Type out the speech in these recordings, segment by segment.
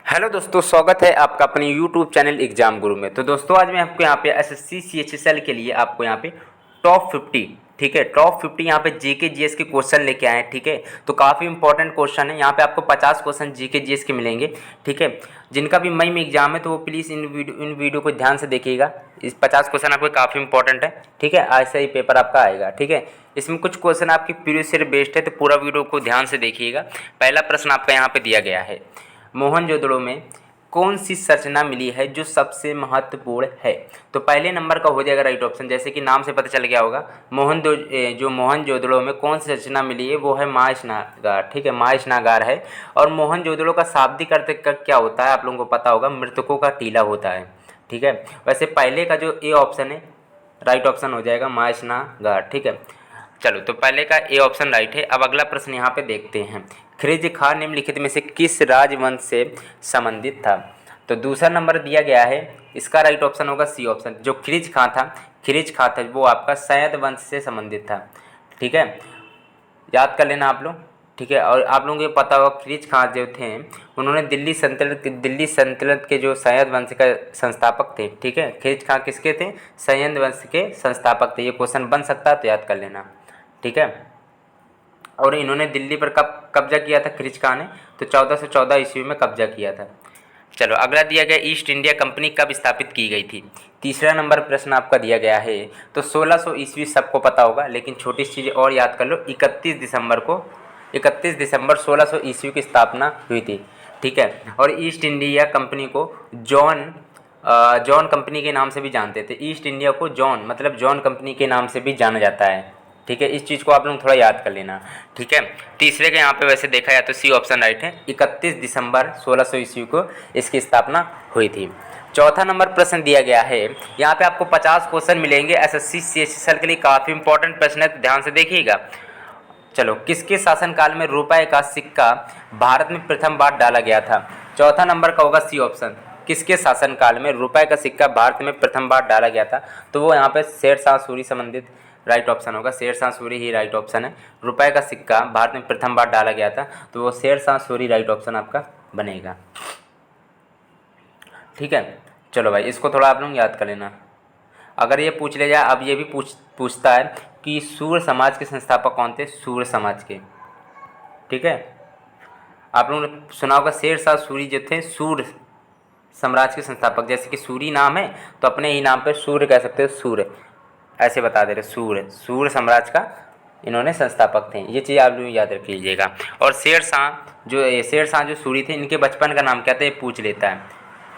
Hello दोस्तों, स्वागत है आपका अपने यूट्यूब चैनल एग्जाम गुरु में। तो दोस्तों आज मैं आपको यहाँ पे एसएससी सीएचएसएल के लिए आपको यहाँ पे टॉप 50, ठीक है, टॉप 50 यहाँ पे जीके जीएस के क्वेश्चन लेके आए हैं। ठीक है, तो काफ़ी इंपॉर्टेंट क्वेश्चन है। यहाँ पे आपको 50 क्वेश्चन जीके जीएस के मिलेंगे। ठीक है, जिनका भी मई में एग्जाम है तो वो प्लीज़ इन वीडियो को ध्यान से देखिएगा। इस 50 क्वेश्चन आपको काफ़ी इंपॉर्टेंट है। ठीक है, ऐसा ही पेपर आपका आएगा। ठीक है, इसमें कुछ क्वेश्चन आपकी प्रीवियस ईयर बेस्ड है, तो पूरा वीडियो को ध्यान से देखिएगा। पहला प्रश्न आपका यहाँ पे दिया गया है, मोहनजोदड़ो में कौन सी संरचना मिली है जो सबसे महत्वपूर्ण है। तो पहले नंबर का हो जाएगा राइट ऑप्शन। जैसे कि नाम से पता चल गया होगा, मोहनजोदड़ो में कौन सी संरचना मिली है वो है महास्नागार। ठीक है, महास्नागार है। और मोहनजोदड़ो का शाब्दिक अर्थ का क्या होता है आप लोगों को पता होगा, मृतकों का टीला होता है। ठीक है, वैसे पहले का जो ए ऑप्शन है राइट ऑप्शन हो जाएगा महास्नागार। ठीक है, चलो तो पहले का ए ऑप्शन राइट है। अब अगला प्रश्न यहाँ पे देखते हैं, खिलजी खां निम्नलिखित में से किस राजवंश से संबंधित था। तो दूसरा नंबर दिया गया है, इसका राइट ऑप्शन होगा सी ऑप्शन। जो खिलजी खां था वो आपका सैयद वंश से संबंधित था। ठीक है, याद कर लेना आप लोग। ठीक है, और आप लोगों को पता होगा खिलजी खां जो थे उन्होंने दिल्ली सल्तनत के जो सैयद वंश का संस्थापक थे। ठीक है, खिलजी खां किसके थे, सैयद वंश के संस्थापक थे। ये क्वेश्चन बन सकता है तो याद कर लेना। ठीक है, और इन्होंने दिल्ली पर कब कब्जा किया था खिलजी खां ने, तो 1414 ईस्वी में कब्जा किया था। चलो अगला दिया गया, ईस्ट इंडिया कंपनी कब स्थापित की गई थी। तीसरा नंबर प्रश्न आपका दिया गया है, तो 1600 ईस्वी सबको पता होगा, लेकिन छोटी चीज़ और याद कर लो, 31 दिसंबर 1600 ईस्वी की स्थापना हुई थी। ठीक है, और ईस्ट इंडिया कंपनी को जॉन कंपनी के नाम से भी जानते थे। ईस्ट इंडिया को जॉन कंपनी के नाम से भी जाना जाता है। ठीक है, इस चीज़ को आप लोग थोड़ा याद कर लेना। ठीक है, तीसरे के यहाँ पे वैसे देखा जाए तो सी ऑप्शन राइट है, 31 दिसंबर 1600 ईस्वी को इसकी स्थापना हुई थी। चौथा नंबर प्रश्न दिया गया है, यहाँ पे आपको 50 क्वेश्चन मिलेंगे एसएससी सीएचएसएल के लिए, काफ़ी इंपॉर्टेंट प्रश्न है, तो ध्यान से देखिएगा। चलो, किसके शासनकाल में रुपए का सिक्का भारत में प्रथम बार डाला गया था। चौथा नंबर का होगा सी ऑप्शन, किसके शासनकाल में रुपए का सिक्का भारत में प्रथम बार डाला गया था। तो वो यहाँ पे शेरशाह सूरी संबंधित राइट ऑप्शन होगा, शेरशाह सूरी ही राइट ऑप्शन है। रुपए का सिक्का भारत में प्रथम बार डाला गया था तो वो शेरशाह सूरी राइट ऑप्शन आपका बनेगा। ठीक है, चलो भाई इसको थोड़ा आप लोग याद कर लेना। अगर ये पूछ ले जाए, अब ये भी पूछता है कि सूर समाज के संस्थापक कौन थे, सूर समाज के। ठीक है, आप लोगों ने सुना होगा शेरशाह सूरी जो थे सूर साम्राज्य के संस्थापक। जैसे कि सूरी नाम है तो अपने ही नाम पे सूर्य कह सकते हो, सूर्य ऐसे बता दे रहे, सूर्य साम्राज्य का इन्होंने संस्थापक थे। ये चीज़ आप लोग याद रख लीजिएगा। और शेरशाह जो सूरी थे, इनके बचपन का नाम क्या था ये पूछ लेता है,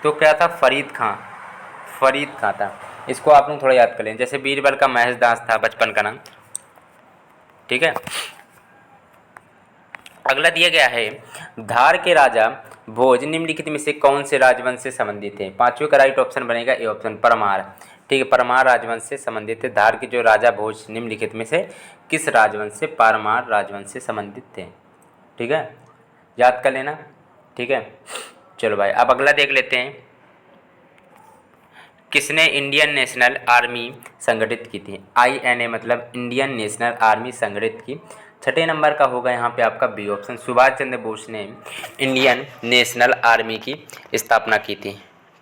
तो क्या था, फरीद खां था। इसको आप लोग थोड़ा याद कर लें। जैसे बीरबल का महेशदास था बचपन का नाम। ठीक है, अगला दिया गया है, धार के राजा भोज निम्नलिखित में से कौन से राजवंश से संबंधित थे। पांचवें का राइट ऑप्शन बनेगा ए ऑप्शन, परमार। ठीक है, परमार राजवंश से संबंधित थे। धार के जो राजा भोज निम्नलिखित में से किस राजवंश से, परमार राजवंश से संबंधित थे। ठीक है, याद कर लेना। ठीक है, चलो भाई अब अगला देख लेते हैं, किसने इंडियन नेशनल आर्मी संगठित की थी। INA मतलब इंडियन नेशनल आर्मी संगठित की। छठे नंबर का होगा यहाँ पे आपका बी ऑप्शन, सुभाष चंद्र बोस ने इंडियन नेशनल आर्मी की स्थापना की थी।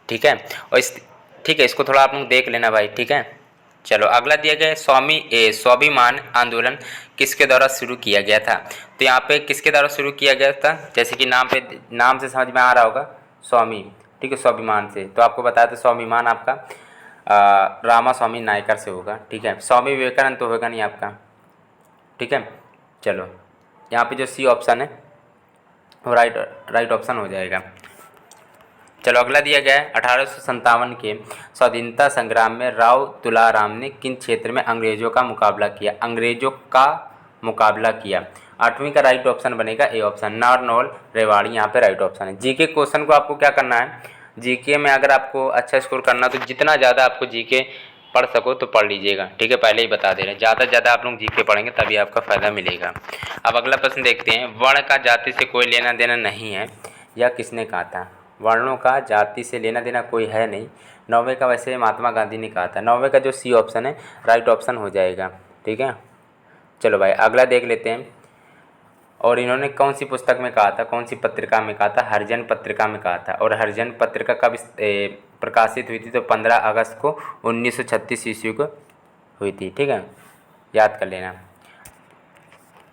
ठीक है, और ठीक है, इसको थोड़ा आप लोग देख लेना भाई। ठीक है, चलो अगला दिया गया है, स्वाभिमान आंदोलन किसके द्वारा शुरू किया गया था। तो यहाँ पे किसके द्वारा शुरू किया गया था, जैसे कि नाम से समझ में आ रहा होगा, स्वामी। ठीक है, स्वाभिमान से, तो आपको बताया था स्वाभिमान आपका रामा स्वामी नायकर से होगा। ठीक है, स्वामी विवेकानंद तो होगा नहीं आपका। ठीक है, चलो यहाँ पे जो सी ऑप्शन है वो राइट ऑप्शन हो जाएगा। चलो अगला दिया गया है, 1857 के स्वाधीनता संग्राम में राव तुलाराम ने किन क्षेत्र में अंग्रेजों का मुकाबला किया। आठवीं का राइट ऑप्शन बनेगा ए ऑप्शन, नारनौल रेवाड़ी यहाँ पे राइट ऑप्शन है। जीके क्वेश्चन को आपको क्या करना है, जीके में अगर आपको अच्छा स्कोर करना तो जितना ज़्यादा आपको जीके पढ़ सको तो पढ़ लीजिएगा। ठीक है, पहले ही बता दे रहे हैं, ज़्यादा से ज़्यादा आप लोग जीके पढ़ेंगे तभी आपका फ़ायदा मिलेगा। अब अगला प्रश्न देखते हैं, वर्ण का जाति से कोई लेना देना नहीं है, यह किसने कहा था। वर्णों का जाति से लेना देना कोई है नहीं। नौवे का वैसे महात्मा गांधी ने कहा था। नौवे का जो सी ऑप्शन है राइट ऑप्शन हो जाएगा। ठीक है, चलो भाई अगला देख लेते हैं, और इन्होंने कौन सी पुस्तक में कहा था, कौन सी पत्रिका में कहा था, हरिजन पत्रिका में कहा था। और हरिजन पत्रिका कब प्रकाशित हुई थी, तो 15 अगस्त को 1936 ईस्वी को हुई थी। ठीक है, याद कर लेना।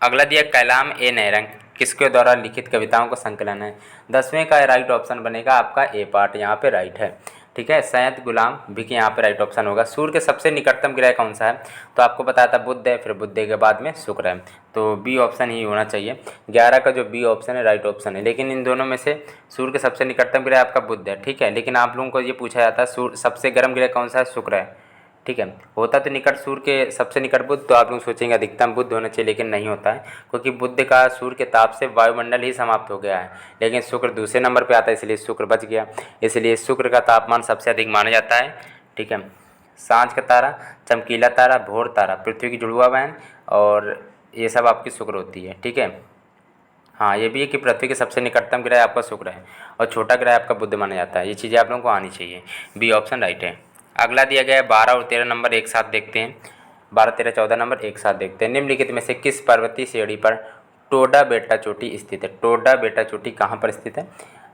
अगला दिया कलाम ए नहरंग किसके द्वारा लिखित कविताओं का संकलन है। 10वें का राइट ऑप्शन बनेगा आपका ए पार्ट, यहाँ पे राइट है। ठीक है, सैयद गुलाम भी के यहाँ पे राइट ऑप्शन होगा। सूर्य के सबसे निकटतम ग्रह कौन सा है, तो आपको बताया था बुध है, फिर बुध के बाद में शुक्र है, तो बी ऑप्शन ही होना चाहिए। 11 का जो बी ऑप्शन है राइट ऑप्शन है। लेकिन इन दोनों में से सूर्य के सबसे निकटतम ग्रह आपका बुध है। ठीक है, लेकिन आप लोगों को ये पूछा जाता है सूर्य सबसे गर्म ग्रह कौन सा है, शुक्र है। ठीक है, होता तो निकट सूर्य के सबसे निकट बुध, तो आप लोग सोचेंगे अधिकतम बुध होना चाहिए, लेकिन नहीं होता है, क्योंकि बुध का सूर्य के ताप से वायुमंडल ही समाप्त हो गया है। लेकिन शुक्र दूसरे नंबर पे आता है, इसलिए शुक्र बच गया। इसलिए शुक्र का तापमान सबसे अधिक माना जाता है। ठीक है, सांझ का तारा, चमकीला तारा, भोर तारा, पृथ्वी की जुड़वा बहन, और ये सब आपकी शुक्र होती है। ठीक है, हाँ ये भी है कि पृथ्वी के सबसे निकटतम ग्रह आपका शुक्र है और छोटा ग्रह आपका बुध माना जाता है। ये चीज़ें आप लोगों को आनी चाहिए, बी ऑप्शन राइट है। अगला दिया गया है 12 और 13 नंबर एक साथ देखते हैं। 12, 13, 14 नंबर एक साथ देखते हैं। निम्नलिखित में से किस पर्वतीय श्रेणी पर टोडा बेटा चोटी स्थित है। टोडा बेटा चोटी कहाँ पर स्थित है,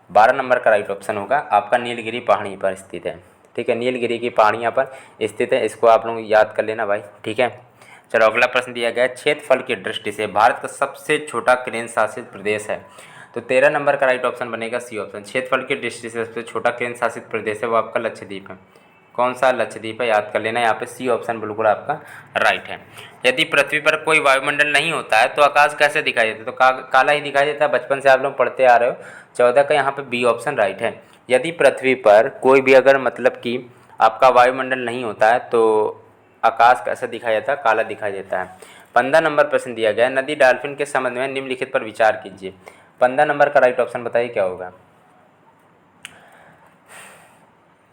12 नंबर का राइट ऑप्शन होगा आपका नीलगिरी पहाड़ी पर स्थित है। ठीक है, नीलगिरी की पहाड़ियाँ पर स्थित है, इसको आप लोग याद कर लेना भाई। ठीक है, चलो अगला प्रश्न दिया गया है क्षेत्रफल की दृष्टि से भारत का सबसे छोटा केंद्र शासित प्रदेश है, तो 13 नंबर का राइट ऑप्शन बनेगा सी ऑप्शन। क्षेत्रफल की दृष्टि से सबसे छोटा केंद्र शासित प्रदेश है वो आपका लक्षद्वीप है। कौन सा, लक्षद्वीप है, याद कर लेना। यहाँ पे सी ऑप्शन बिल्कुल आपका राइट है। यदि पृथ्वी पर कोई वायुमंडल नहीं होता है तो आकाश कैसे दिखाई देता है, तो काला ही दिखाई देता है, बचपन से आप लोग पढ़ते आ रहे हो। 14 का यहाँ पे बी ऑप्शन राइट है। यदि पृथ्वी पर कोई भी अगर मतलब कि आपका वायुमंडल नहीं होता है तो आकाश कैसा दिखाई देता है, काला दिखाई देता है। 15 नंबर प्रश्न दिया गया है नदी डॉल्फिन के संबंध में निम्नलिखित पर विचार कीजिए। 15 नंबर का राइट ऑप्शन बताइए क्या होगा।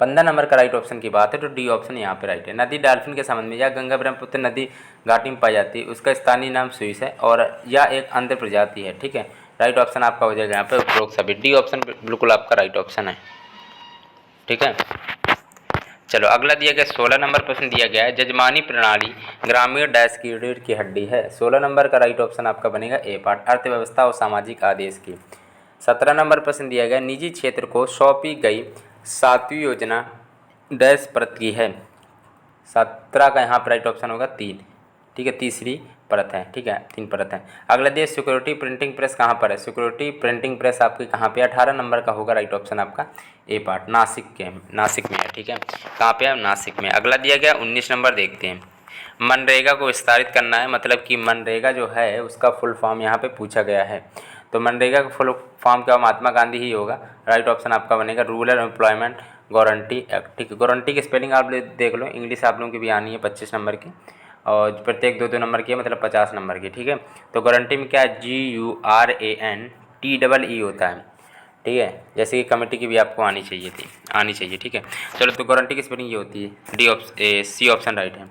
15 नंबर का राइट ऑप्शन की बात है तो डी ऑप्शन यहाँ पे राइट है। नदी डॉल्फिन के संबंध में, या गंगा ब्रह्मपुत्र नदी घाटी में पाई जाती है, उसका स्थानीय नाम स्विस है और यह एक अंतर प्रजाति है। ठीक है, राइट ऑप्शन आपका हो जाएगा यहाँ पे उपरोक्त सभी। डी ऑप्शन बिल्कुल आपका राइट ऑप्शन है। ठीक है, चलो अगला दिया गया 16 नंबर प्रश्न दिया गया है जजमानी प्रणाली ग्रामीण डैश की रीढ़ की हड्डी है। 16 नंबर का राइट ऑप्शन आपका बनेगा ए पार्ट, अर्थव्यवस्था और सामाजिक आदेश की। 17 नंबर प्रश्न दिया गया निजी क्षेत्र को सौंपी गई 7वीं योजना डैश परत की है। 17 का यहाँ पर राइट ऑप्शन होगा 3। ठीक है, तीसरी परत है। ठीक है, 3 परत है। अगला दिया सिक्योरिटी प्रिंटिंग प्रेस कहाँ पर है। सिक्योरिटी प्रिंटिंग प्रेस आपकी कहाँ पे, 18 नंबर का होगा राइट ऑप्शन आपका ए पार्ट, नासिक में है। ठीक है, कहाँ पे है, नासिक में। अगला दिया गया 19 नंबर देखते हैं। मनरेगा को विस्तारित करना है, मतलब कि मनरेगा जो है उसका फुल फॉर्म यहाँ पे पूछा गया है, तो मनरेगा का फुल फॉर्म क्या, महात्मा गांधी ही होगा। राइट ऑप्शन आपका बनेगा रूरल एम्प्लॉयमेंट गारंटी एक्ट। ठीक है, गारंटी की स्पेलिंग आप देख लो, इंग्लिश आप लोगों की भी आनी है 25 नंबर की, और प्रत्येक 2-2 नंबर की है, मतलब 50 नंबर की। ठीक है, तो गारंटी में क्या है, GURANTEE होता है। ठीक है, जैसे कि कमेटी की भी आपको आनी चाहिए। ठीक है, चलो तो गारंटी की स्पेलिंग ये होती है, सी ऑप्शन राइट है।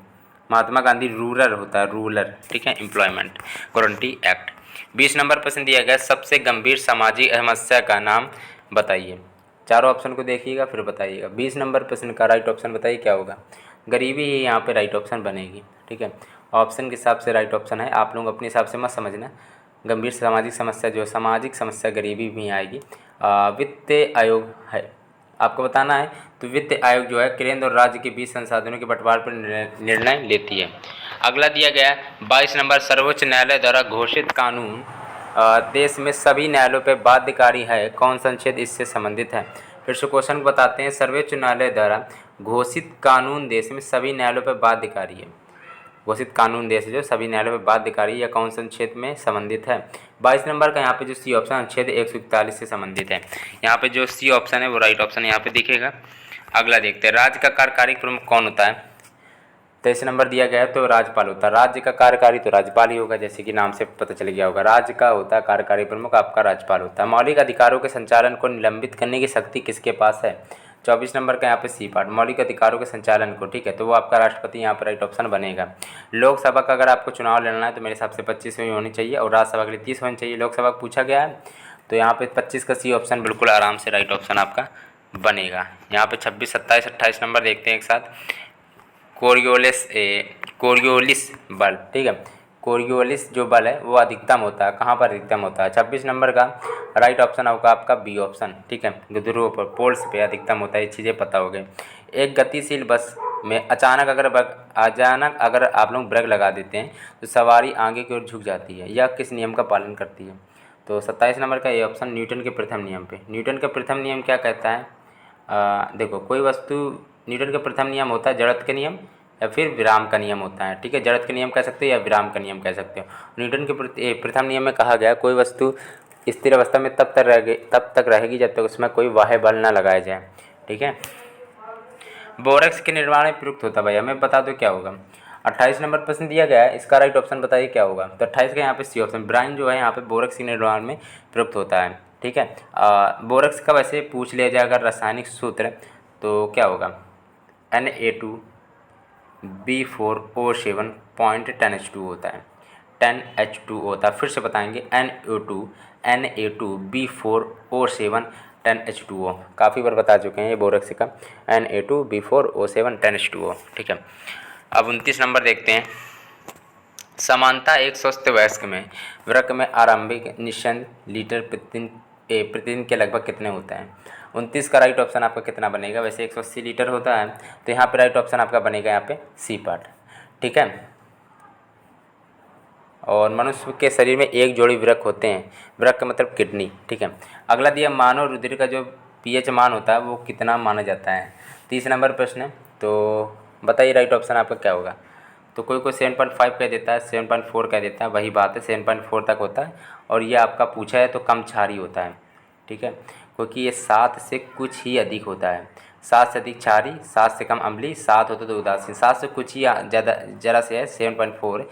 महात्मा गांधी रूरल होता है, रूरल। ठीक है, एम्प्लॉयमेंट गारंटी एक्ट। 20 नंबर प्रश्न दिया गया सबसे गंभीर सामाजिक समस्या का नाम बताइए। चारों ऑप्शन को देखिएगा फिर बताइएगा। 20 नंबर प्रश्न का राइट ऑप्शन बताइए क्या होगा। गरीबी ही यहाँ पे राइट ऑप्शन बनेगी। ठीक है, ऑप्शन के हिसाब से राइट ऑप्शन है, आप लोग अपने हिसाब से मत समझना। गंभीर सामाजिक समस्या जो सामाजिक समस्या गरीबी भी आएगी। वित्त आयोग है आपको बताना है, तो वित्त आयोग जो है केंद्र और राज्य के बीच संसाधनों के बंटवारे पर निर्णय लेती है। अगला दिया गया 22 नंबर सर्वोच्च न्यायालय द्वारा घोषित कानून देश में सभी न्यायालयों पर बाध्यकारी है, कौन सा अनुच्छेद इससे संबंधित है। फिर से क्वेश्चन को बताते हैं, सर्वोच्च न्यायालय द्वारा घोषित कानून देश में सभी न्यायालयों पर बाध्यकारी है। घोषित कानून देश जो सभी न्यायालयों पर बाध्यकारी या कौन से अनुच्छेद में संबंधित है। 22 नंबर का यहाँ पे जो सी ऑप्शन अनुच्छेद 141 से संबंधित है। यहाँ पे जो सी ऑप्शन है वो राइट ऑप्शन यहाँ पे दिखेगा। अगला देखते हैं राज्य का कार्यकारी प्रमुख कौन होता है। 23 नंबर दिया गया है तो राज्यपाल होता है। राज्य का कार्यकारी तो राज्यपाल ही होगा, जैसे कि नाम से पता चल गया होगा। राज्य का होता है कार्यकारी प्रमुख आपका राज्यपाल होता है। मौलिक अधिकारों के संचालन को निलंबित करने की शक्ति किसके पास है। 24 नंबर का यहाँ पे सी पार्ट, मौलिक अधिकारों के संचालन को। ठीक है, तो वो आपका राष्ट्रपति यहाँ पर राइट ऑप्शन बनेगा। लोकसभा का अगर आपको चुनाव लड़ना है तो मेरे हिसाब से 25 में होनी चाहिए और राज्यसभा के लिए 30 होनी चाहिए। लोकसभा का पूछा गया है तो यहाँ पे 25 का सी ऑप्शन बिल्कुल आराम से राइट ऑप्शन आपका बनेगा। यहाँ पे 26, 27, 28 नंबर देखते हैं एक साथ। कोरियोलिस बल। ठीक है, कोरियोलिस जो बल है वो अधिकतम होता है, कहाँ पर अधिकतम होता है? 26 नंबर का राइट ऑप्शन होगा आपका बी ऑप्शन, ठीक है, ध्रुव पर, पोल्स पे अधिकतम होता है, ये चीज़ें पता हो गई। एक गतिशील बस में अचानक अगर आप लोग ब्रेक लगा देते हैं तो सवारी आगे की ओर झुक जाती है, यह किस नियम का पालन करती है? तो 27 नंबर का ये ऑप्शन न्यूटन के प्रथम नियम पे। न्यूटन का प्रथम नियम क्या कहता है? देखो, कोई वस्तु, न्यूटन का प्रथम नियम होता है जड़त्व का नियम या फिर विराम का नियम होता है, ठीक है, जड़त्व का नियम कह सकते हो या विराम का नियम कह सकते हो। न्यूटन के प्रथम नियम में कहा गया कोई वस्तु स्थिर अवस्था में तब तक रहेगी जब तक उसमें कोई बाह्य बल ना लगाया जाए, ठीक है। बोरक्स के निर्माण में प्रयुक्त होता है, भाई हमें बता दो क्या होगा। 28 नंबर प्रश्न दिया गया है, इसका राइट ऑप्शन बताइए क्या होगा। तो 28 का यहाँ पे सी ऑप्शन, ब्राइन जो है यहाँ पे बोरक्स के निर्माण में प्रयुक्त होता है, ठीक है। बोरक्स का वैसे पूछ लिया जाए अगर रासायनिक सूत्र तो क्या होगा? Na2B4O7.10H2 होता है, 10H2 होता है। फिर से बताएंगे, Na2B4O7 10H2O, काफ़ी बार बता चुके हैं ये बोरक्स का, Na2B4O7 10H2O, ठीक है। अब 29 नंबर देखते हैं। समानता एक स्वस्थ वयस्क में वृक्क में आरंभिक निस्यंद लीटर प्रतिदिन के लगभग कितने होता है? 29 का राइट ऑप्शन आपका कितना बनेगा? वैसे 180 लीटर होता है, तो यहाँ पे राइट ऑप्शन आपका बनेगा यहाँ पे सी पार्ट, ठीक है। और मनुष्य के शरीर में एक जोड़ी वृक्क होते हैं, वृक्क मतलब किडनी, ठीक है। अगला दिया, मानव रुधिर का जो पीएच मान होता है वो कितना माना जाता है? 30 नंबर प्रश्न है, तो बताइए राइट ऑप्शन आपका क्या होगा। तो कोई 7.5 कह देता है, 7.4 कह देता है, वही बात है, 7.4 तक होता है। और ये आपका पूछा है तो कम क्षारीय होता है, ठीक है, क्योंकि ये 7 से कुछ ही अधिक होता है। 7 से अधिक क्षारीय, 7 से कम अम्लीय, 7 होता तो उदासीन, 7 से कुछ ही ज़्यादा जरा से है 7.4,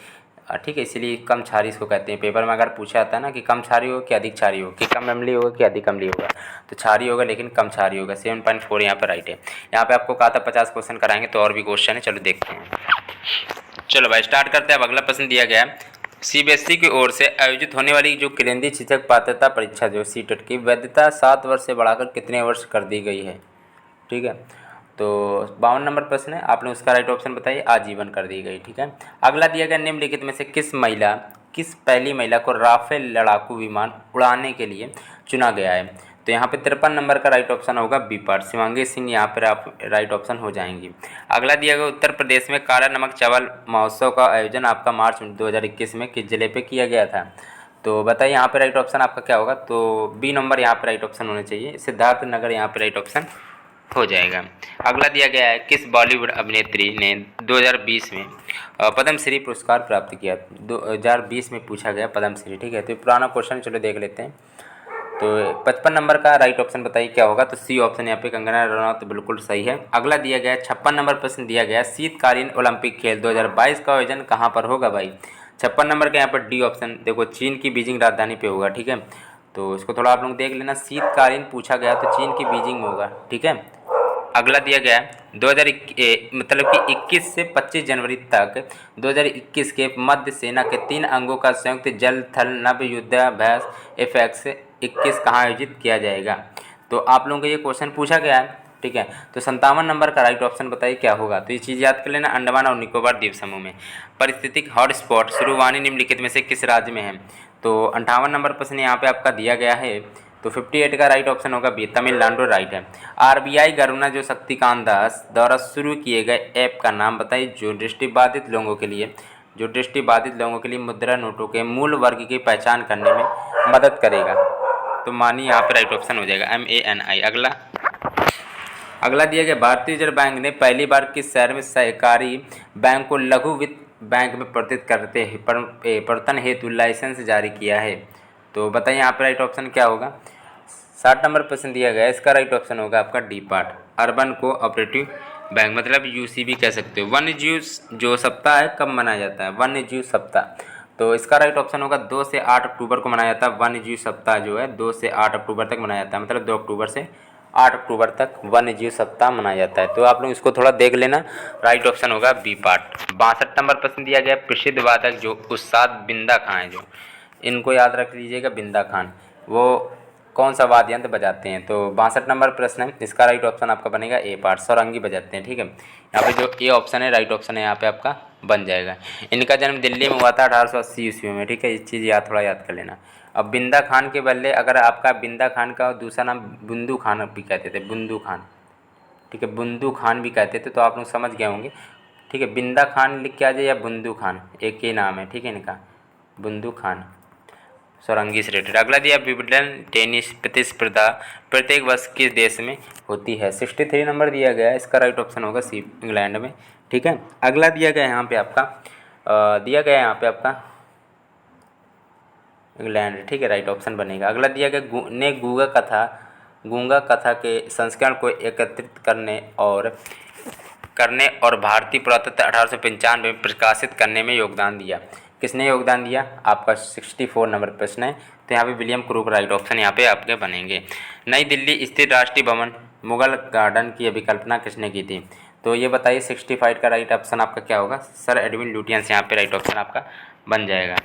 ठीक है, इसीलिए कम क्षारीय इसको कहते हैं। पेपर में अगर पूछा जाता है ना कि कम क्षारीय होगा कि अधिक क्षारीय होगा, कि कम अम्लीय होगा कि अधिक अम्लीय होगा, तो क्षारीय होगा लेकिन कम क्षारीय होगा। 7.4 यहाँ पर राइट है। यहाँ पे आपको कहा था 50 क्वेश्चन कराएंगे, तो और भी क्वेश्चन है, चलो देखते हैं। चलो भाई स्टार्ट करते हैं। अब अगला प्रश्न दिया गया है, सीबीएसई की ओर से आयोजित होने वाली जो केंद्रीय शिक्षक पात्रता परीक्षा जो सीटेट की वैधता 7 वर्ष से बढ़ाकर कितने वर्ष कर दी गई है? ठीक है, तो 52 नंबर प्रश्न है, आपने उसका राइट ऑप्शन बताइए, आजीवन कर दी गई, ठीक है। अगला दिया गया, निम्नलिखित में से किस पहली महिला को राफेल लड़ाकू विमान उड़ाने के लिए चुना गया है? तो यहाँ पे 53 नंबर का राइट ऑप्शन होगा बी पार्ट, शिवांगी सिंह यहाँ पर आप राइट ऑप्शन हो जाएंगी। अगला दिया गया, उत्तर प्रदेश में काला नमक चावल महोत्सव का आयोजन आपका मार्च 2021 में किस जिले पे किया गया था? तो बताइए यहाँ पे राइट ऑप्शन आपका क्या होगा। तो बी नंबर यहाँ पे राइट ऑप्शन होना चाहिए, सिद्धार्थ नगर यहाँ पे राइट ऑप्शन हो जाएगा। अगला दिया गया है, किस बॉलीवुड अभिनेत्री ने 2020 में पद्मश्री पुरस्कार प्राप्त किया? 2020 में पूछा गया पद्मश्री, ठीक है, तो पुराना क्वेश्चन चलो देख लेते हैं। तो 55 नंबर का राइट ऑप्शन बताइए क्या होगा। तो सी ऑप्शन यहाँ पे कंगना रनौत तो बिल्कुल सही है। अगला दिया गया 56 नंबर प्रश्न दिया गया, शीतकालीन ओलंपिक खेल 2022 का आयोजन कहाँ पर होगा भाई? 56 नंबर का यहाँ पर डी ऑप्शन, देखो चीन की बीजिंग राजधानी पे होगा, ठीक है, तो इसको थोड़ा आप लोग देख लेना, शीतकालीन पूछा गया तो चीन की बीजिंग में होगा, ठीक है। अगला दिया गया है 2021 मतलब कि 21 से 25 जनवरी तक 2021 के मध्य सेना के 3 अंगों का संयुक्त जल थल नभ युद्धाभ्यास FX 21 कहाँ आयोजित किया जाएगा? तो आप लोगों को ये क्वेश्चन पूछा गया है, ठीक है, तो 57 नंबर का राइट ऑप्शन बताइए क्या होगा। तो ये चीज़ याद कर लेना, अंडमान और निकोबार द्वीप समूह में। परिस्थितिक हॉटस्पॉट शुरुवानी निम्नलिखित में से किस राज्य में है? तो 58 नंबर प्रश्न यहाँ पे आपका दिया गया है, तो 58 का राइट ऑप्शन होगा बी, तमिलनाडु राइट है। RBI गवर्नर जो शक्तिकांत दास द्वारा शुरू किए गए ऐप का नाम बताइए जो दृष्टिबाधित लोगों के लिए मुद्रा नोटों के मूल वर्ग की पहचान करने में मदद करेगा। तो मानिए यहाँ पे राइट ऑप्शन हो जाएगा MANI। अगला दिया गया, भारतीय रिजर्व बैंक ने पहली बार किस शहर में सहकारी बैंक को लघु वित्त बैंक में परिवर्तन हेतु लाइसेंस जारी किया है? तो बताइए यहाँ पे राइट ऑप्शन क्या होगा। 60 नंबर प्रश्न दिया गया, इसका राइट ऑप्शन होगा आपका D part, urban cooperative bank मतलब UCB कह सकते हो। वन्य जीव जो सप्ताह है कब मनाया जाता है? वन्य जीव सप्ताह, तो इसका राइट ऑप्शन होगा 2 से 8 अक्टूबर को मनाया जाता है। वन्य जीव सप्ताह जो है 2 से 8 अक्टूबर तक मनाया जाता है, मतलब 2 अक्टूबर से 8 अक्टूबर तक वन्य जीव सप्ताह मनाया जाता है। तो आप लोग इसको थोड़ा देख लेना, राइट ऑप्शन होगा बी पार्ट। 62 नंबर प्रश्न दिया गया, प्रसिद्ध वादक जो उस्ताद बिंदा खां हैं, जो इनको याद रख लीजिएगा, बिंदा खान, वो कौन सा वाद्य यंत्र बजाते हैं? तो 62 नंबर प्रश्न है, इसका राइट ऑप्शन आपका बनेगा ए पार्ट, सौरंगी बजाते हैं। ठीक है, यहाँ पे जो ए ऑप्शन है राइट ऑप्शन है यहाँ पे आपका बन जाएगा। इनका जन्म दिल्ली में हुआ था 1880 ईस्वी में। ठीक है, इस चीज़ थोड़ा याद कर लेना। अब बिंदा खान के बदले अगर आपका बिंदा खान का दूसरा नाम बुंदू खान भी कहते थे, बुंदू खान। ठीक है, बुंदू खान भी कहते थे, तो आप लोग समझ गए होंगे। ठीक है, बिंदा खान लिख के आ जाए या बुंदू खान, एक ही नाम है। ठीक है, इनका बुंदू खान, सौरंगी से रिलेटेड। अगला दिया विंबलडन टेनिस प्रतिस्पर्धा प्रत्येक वर्ष किस देश में होती है? 63 नंबर दिया गया है, इसका राइट ऑप्शन होगा सी, इंग्लैंड में। ठीक है, अगला दिया गया है यहाँ पे आपका इंग्लैंड। ठीक है, राइट ऑप्शन बनेगा। अगला दिया गया ने गूंगा कथा के संस्करण को एकत्रित करने और भारतीय पुरातत्व 1895 में प्रकाशित करने में योगदान दिया। किसने योगदान दिया? आपका 64 नंबर प्रश्न है, तो यहाँ पे विलियम क्रू का राइट ऑप्शन यहाँ पे आपके बनेंगे। नई दिल्ली स्थित राष्ट्रीय भवन मुगल गार्डन की अभिकल्पना किसने की थी? तो ये बताइए 65 का राइट ऑप्शन आपका क्या होगा? सर एडविन लुटियंस यहाँ पे राइट ऑप्शन आपका बन जाएगा।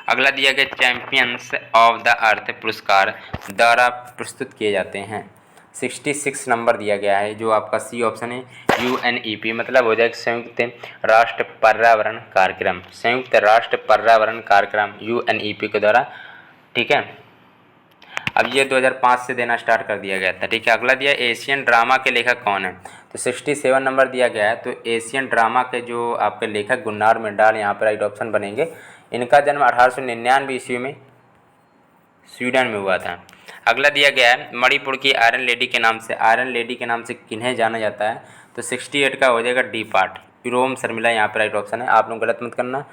अगला दिया गया चैंपियंस ऑफ द अर्थ पुरस्कार द्वारा प्रस्तुत किए जाते हैं। 66 नंबर दिया गया है, जो आपका सी ऑप्शन है UNEP, मतलब हो जाएगा संयुक्त राष्ट्र पर्यावरण कार्यक्रम, संयुक्त राष्ट्र पर्यावरण कार्यक्रम UNEP के द्वारा। ठीक है, अब ये 2005 से देना स्टार्ट कर दिया गया था। ठीक है, अगला दिया एशियन ड्रामा के लेखक कौन है? तो 67 नंबर दिया गया है, तो एशियन ड्रामा के जो आपके लेखक गुन्नार मिर्डाल यहाँ पर राइट ऑप्शन बनेंगे। इनका जन्म 1899 ईस्वी में स्वीडन में हुआ था। अगला दिया गया है मणिपुर की आयरन लेडी के नाम से किन्हें जाना जाता है? तो 68 का हो जाएगा डी पार्ट, इरोम शर्मिला यहाँ पे राइट ऑप्शन है। आप लोग गलत मत करना,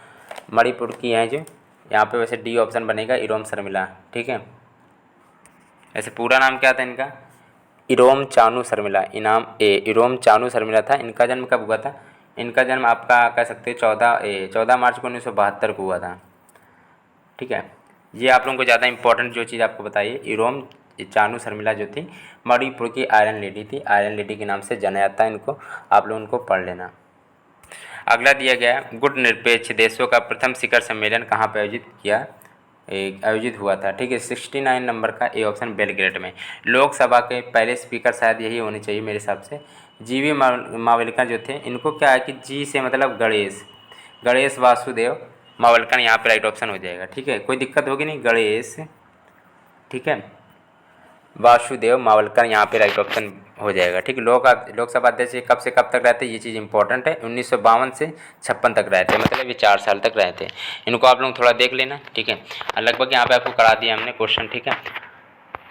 मणिपुर की हैं जो यहाँ पे, वैसे डी ऑप्शन बनेगा इरोम शर्मिला। ठीक है, ऐसे पूरा नाम क्या था इनका? इरोम चानू शर्मिला, इनाम ए इरोम चानू शर्मिला था। इनका जन्म कब हुआ था? इनका जन्म आपका कह सकते हैं 14 मार्च को 1972 को हुआ था। ठीक है, ये आप लोगों को ज़्यादा इंपॉर्टेंट जो चीज़ आपको बताइए, इरोम चानू शर्मिला जो थी मणिपुर की आयरन लेडी थी, आयरन लेडी के नाम से जाना जाता है इनको, आप लोग उनको पढ़ लेना। अगला दिया गया गुट निरपेक्ष देशों का प्रथम शिखर सम्मेलन कहाँ पर आयोजित हुआ था? ठीक है, 69 नंबर का ए ऑप्शन बेलग्रेड में। लोकसभा के पहले स्पीकर शायद यही होने चाहिए मेरे हिसाब से, जीवी मावलकर जो थे। इनको क्या है कि जी से मतलब गणेश वासुदेव मावलकर यहाँ पे राइट ऑप्शन हो जाएगा। ठीक है, कोई दिक्कत होगी नहीं, गणेश, ठीक है, वासुदेव मावलकर यहाँ पे राइट ऑप्शन हो जाएगा। ठीक है, लोकसभा अध्यक्ष कब से कब तक रहते, ये चीज़ इंपॉर्टेंट है। 1952 से 56 तक रहते, मतलब ये 4 साल तक रहते। इनको आप लोग थोड़ा देख लेना। ठीक है, लगभग यहाँ पे आपको करा दिया हमने क्वेश्चन। ठीक है,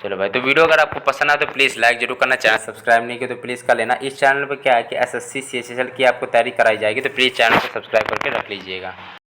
चलो भाई, तो वीडियो अगर आपको पसंद आए तो प्लीज़ लाइक जरूर करना, चैनल सब्सक्राइब नहीं किया तो प्लीज़ कर लेना। इस चैनल पर क्या है कि SSC CHSL की आपको तैयारी कराई जाएगी, तो प्लीज़ चैनल को सब्सक्राइब करके रख लीजिएगा।